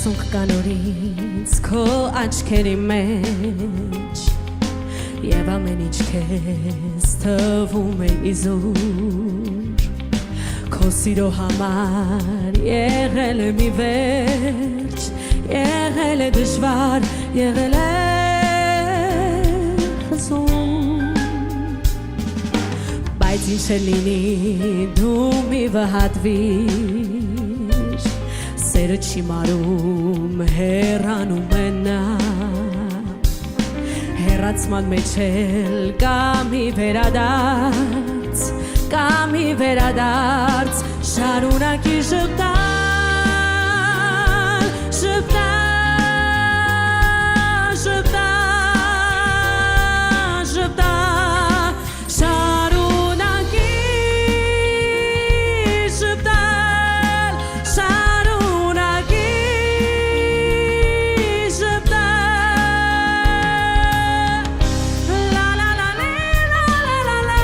Արցունք կանորից քո աչքերի մեջ Եվ ամեն ինչ քեզ թվում է իզուր Քո սիրո համար եղել է մի վերջ Եղել է դժվար, եղել է խզում Բայց ինչ է լինի դու մի վհատվիր Սերը չի մարում, հեռանում է նա Հեռացման մեջ էլ կա մի վերադարձ Կա մի վերադարձ Շարունակի ժպտալ, ժպտալ, ժպտալ, ժպտալ Շարունակի ժպտալ, շարունակի ժպտալ La la la la la la la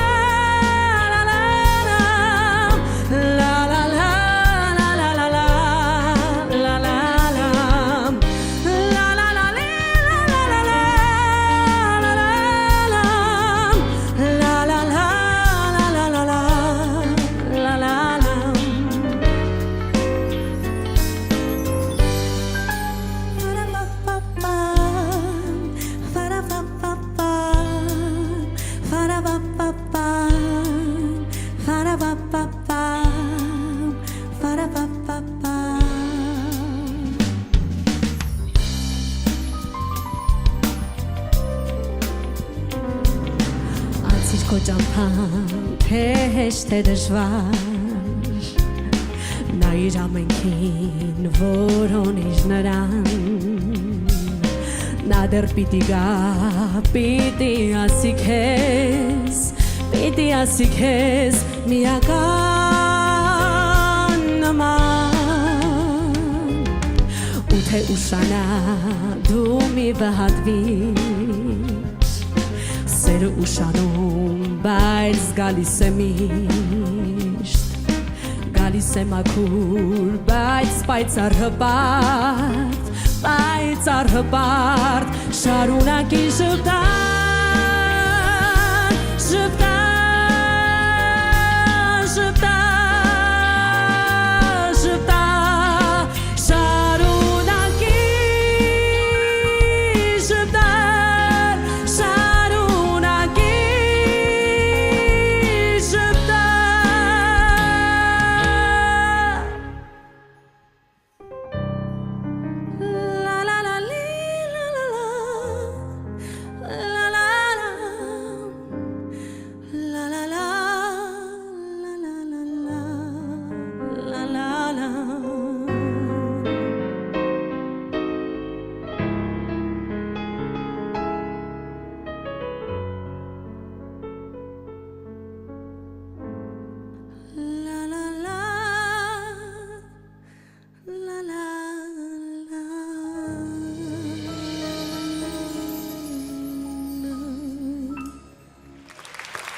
Քո ճամփան թե հեշտ թե դժվար Նայիր ամենքին որոնիր նրան Նա դեռ պիտի գա, պիտի ասի քեզ միական նման Ու թե ուշանա դու մի վհատվիր Սերը ուշանում Բայց գալիս է միշտ Գալիս է մաքուր Բայց պայծառ հպարտ Շարունակի ժպտալ, ժպտալ